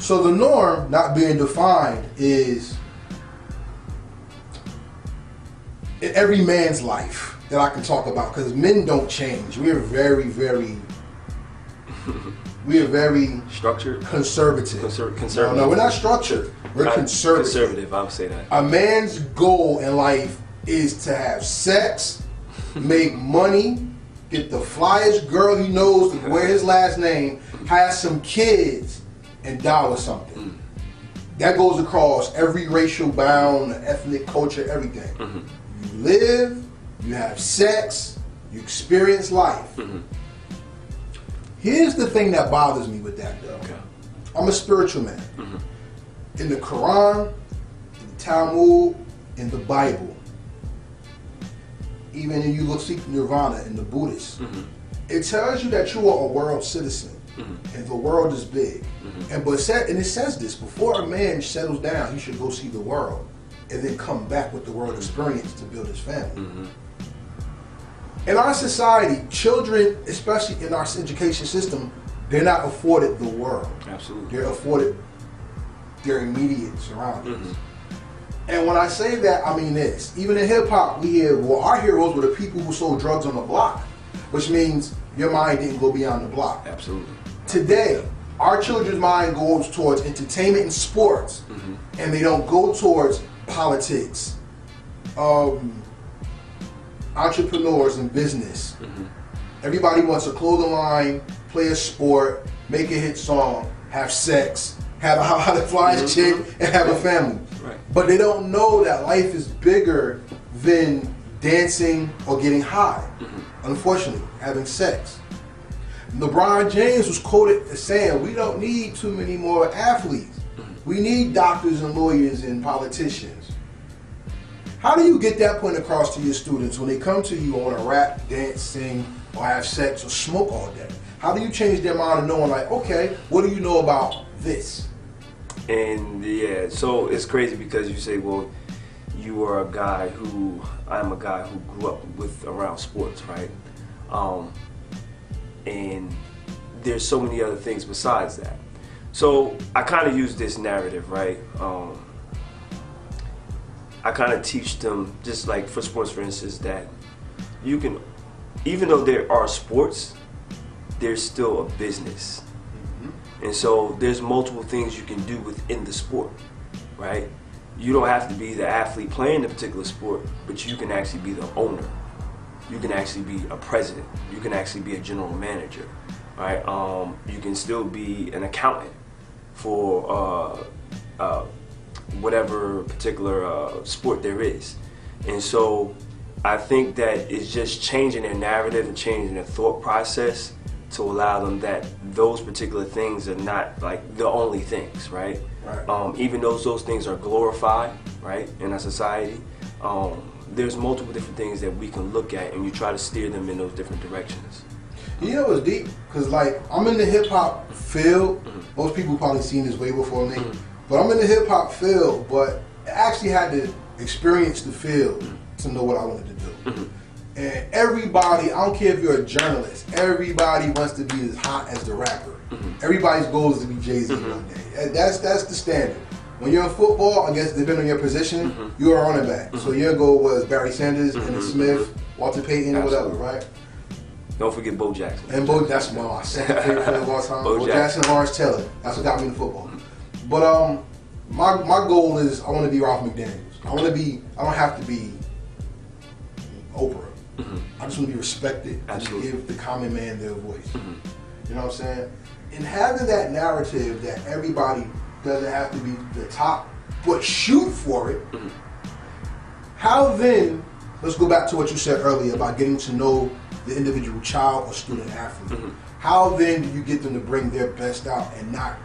So the norm not being defined is in every man's life that I can talk about, because men don't change. We are very structured, conservative. Conservative. No, we're not structured. We're conservative. Conservative, I would say that. A man's goal in life is to have sex, make money, get the flyest girl he knows to wear his last name, have some kids, and die with something. That goes across every racial bound, ethnic culture, everything. You live, you have sex, you experience life. Here's the thing that bothers me with that, though. Okay. I'm a spiritual man. In the Quran, in the Talmud, in the Bible, even if you look seek Nirvana in the Buddhists, it tells you that you are a world citizen, and the world is big. And it says this: before a man settles down, he should go see the world, and then come back with the world experience to build his family. In our society, children, especially in our education system, they're not afforded the world. Absolutely. They're afforded their immediate surroundings. And when I say that, I mean this. Even in hip hop, we hear, well, our heroes were the people who sold drugs on the block, which means your mind didn't go beyond the block. Absolutely. Today, our children's mind goes towards entertainment and sports, and they don't go towards politics, entrepreneurs and business. Everybody wants a clothing line, play a sport, make a hit song, have sex, have a flyest chick, and have a family. Right. But they don't know that life is bigger than dancing or getting high. Unfortunately, having sex. LeBron James was quoted as saying, we don't need too many more athletes. We need doctors and lawyers and politicians. How do you get that point across to your students when they come to you on a rap, dance, sing, or have sex or smoke all day? How do you change their mind of knowing, like, okay, what do you know about this? And yeah, so it's crazy because you say, well, you are a guy who, I'm a guy who grew up around sports, right? And there's so many other things besides that. So I kind of use this narrative, right? I kind of teach them, just like for sports, for instance, that you can, even though there are sports, there's still a business. And so there's multiple things you can do within the sport, right? You don't have to be the athlete playing the particular sport, but you can actually be the owner. You can actually be a president. You can actually be a general manager, right? You can still be an accountant for whatever particular sport there is. And so I think that it's just changing their narrative and changing their thought process to allow them that those particular things are not like the only things, right? Even though those things are glorified, right, in our society, there's multiple different things that we can look at, and you try to steer them in those different directions. You know, it's deep, because like, I'm in the hip hop field. Most people probably seen this way before me, but I'm in the hip hop field, but I actually had to experience the field to know what I wanted to do. And everybody, I don't care if you're a journalist, everybody wants to be as hot as the rapper. Everybody's goal is to be Jay-Z one day. That's the standard. When you're in football, I guess depending on your position, you're a running back. So your goal was Barry Sanders, Emmitt Smith, Walter Payton, whatever, right? Don't forget Bo Jackson. And that's my second favorite player of all time. Bo Jackson, Lawrence Taylor. That's what got me into football. But my goal is I want to be Ralph McDaniels. I don't have to be Oprah. I just want to be respected and give the common man their voice. You know what I'm saying? And having that narrative that everybody doesn't have to be the top, but shoot for it. How then, let's go back to what you said earlier about getting to know the individual child or student athlete. How then do you get them to bring their best out and not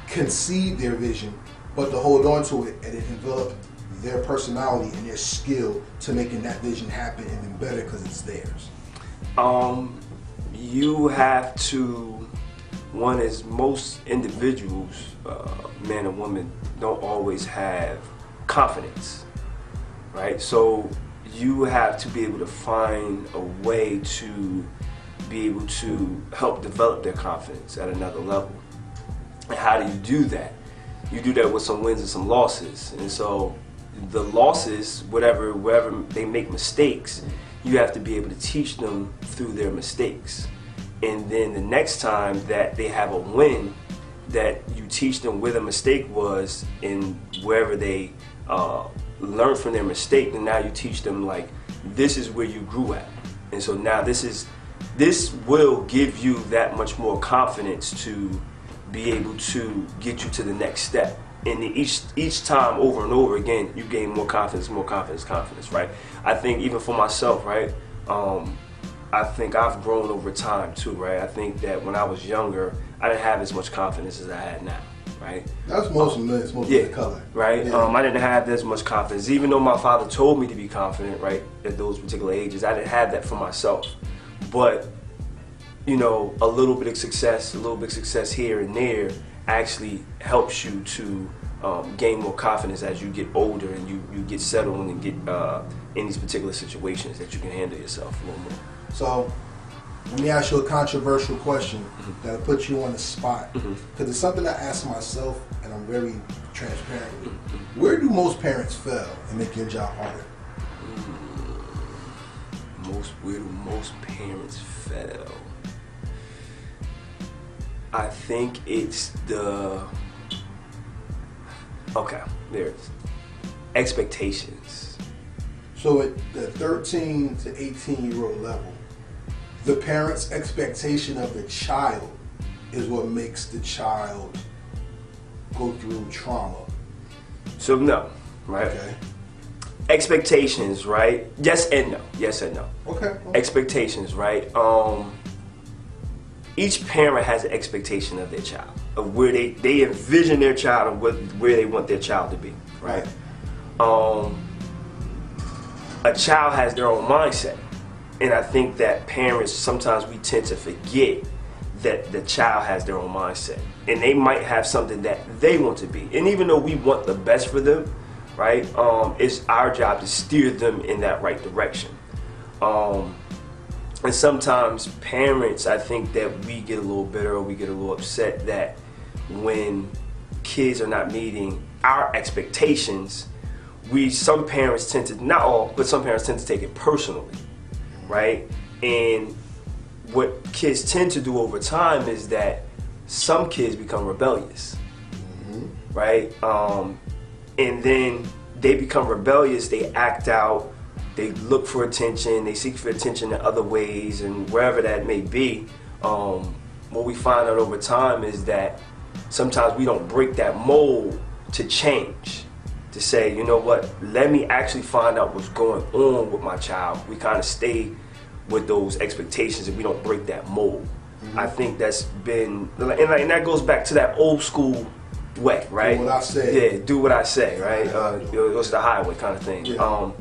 concede their vision, but to hold on to it and develop their personality and their skill to making that vision happen and then better because it's theirs? You have to, one is most individuals, men and women, don't always have confidence, right? So you have to be able to find a way to be able to help develop their confidence at another level. And how do you do that? You do that with some wins and some losses. And so the losses, wherever they make mistakes, you have to be able to teach them through their mistakes. And then the next time that they have a win, that you teach them where the mistake was and wherever they learn from their mistake, and now you teach them like, this is where you grew at. And so now this will give you that much more confidence to be able to get you to the next step. And each time over and over again, you gain more confidence, right? I think even for myself, right? I think I've grown over time too, right? I think that when I was younger, I didn't have as much confidence as I had now, right? That's most of the color. Right? Yeah. I didn't have as much confidence. Even though my father told me to be confident, right, at those particular ages, I didn't have that for myself. But, you know, a little bit of success here and there actually helps you to gain more confidence as you get older and you get settled and get in these particular situations that you can handle yourself a little more. So, let me ask you a controversial question that'll put you on the spot. Because it's something I ask myself, and I'm very transparent with. Where do most parents fail and make your job harder? Where do most parents fail? I think it's there's expectations. So at the 13 to 18-year-old level, the parent's expectation of the child is what makes the child go through trauma. So no, right? Okay. Expectations, right? Yes and no. Okay. Expectations, right? Each parent has an expectation of their child, of where they envision their child and where they want their child to be, right? A child has their own mindset. And I think that parents, sometimes we tend to forget that the child has their own mindset. And they might have something that they want to be. And even though we want the best for them, right, it's our job to steer them in that right direction. And sometimes parents, I think that we get a little bitter or we get a little upset that when kids are not meeting our expectations, some parents tend to, not all, but some parents tend to take it personally. Right? And what kids tend to do over time is that some kids become rebellious, right? And then they become rebellious, they act out, they look for attention, they seek for attention in other ways, and wherever that may be. What we find out over time is that sometimes we don't break that mold to change. To say, you know what, let me actually find out what's going on with my child. We kind of stay with those expectations and we don't break that mold. I think that's been, and that goes back to that old school way, right? Do what I say. Yeah, do what I say, right? It goes to the highway kind of thing. Yeah.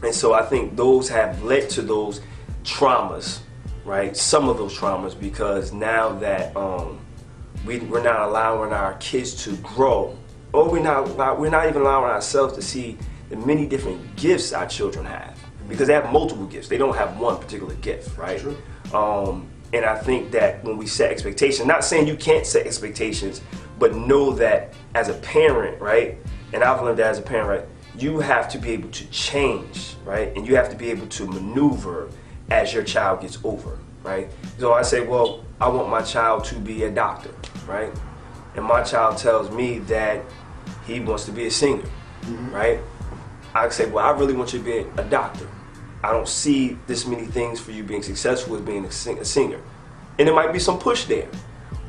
And so I think those have led to those traumas, right? Some of those traumas, because now that we're not allowing our kids to grow, or we're not even allowing ourselves to see the many different gifts our children have, because they have multiple gifts. They don't have one particular gift, right? True. And I think that when we set expectations, not saying you can't set expectations, but know that as a parent, right? And I've learned that as a parent, right? You have to be able to change, right? And you have to be able to maneuver as your child gets older, right? So I say, well, I want my child to be a doctor, right? And my child tells me that he wants to be a singer, right? I say, well, I really want you to be a doctor. I don't see this many things for you being successful as being a singer. And there might be some push there.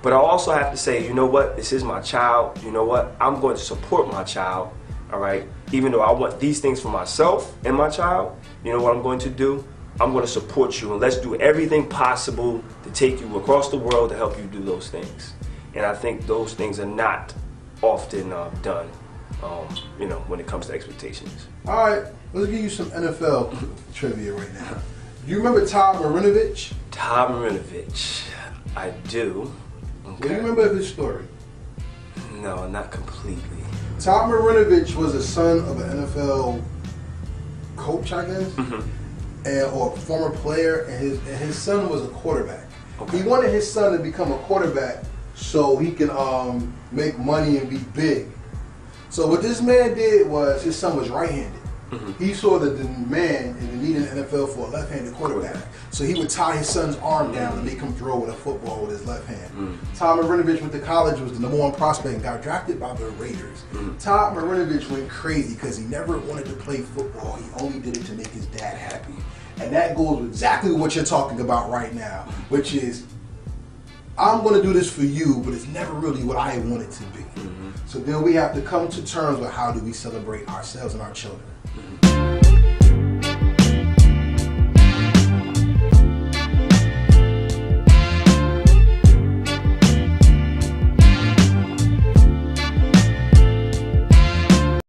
But I also have to say, you know what, this is my child. You know what, I'm going to support my child, all right? Even though I want these things for myself and my child, you know what I'm going to do? I'm going to support you, and let's do everything possible to take you across the world to help you do those things. And I think those things are not often done, you know, when it comes to expectations. All right, let's give you some NFL trivia right now. Do you remember Todd Marinovich? Todd Marinovich, I do. Okay. Do you remember his story? No, not completely. Todd Marinovich was the son of an NFL coach, I guess, or a former player, and his son was a quarterback. Okay. He wanted his son to become a quarterback so he can make money and be big. So what this man did was, his son was right-handed. He saw the demand and the need in the NFL for a left-handed quarterback. So he would tie his son's arm down and make him throw with a football with his left hand. Tom Marinovich went to college, was the #1 prospect, and got drafted by the Raiders. Tom Marinovich went crazy because he never wanted to play football. He only did it to make his dad happy. And that goes with exactly what you're talking about right now, which is, I'm going to do this for you, but it's never really what I want it to be. So then we have to come to terms with how do we celebrate ourselves and our children.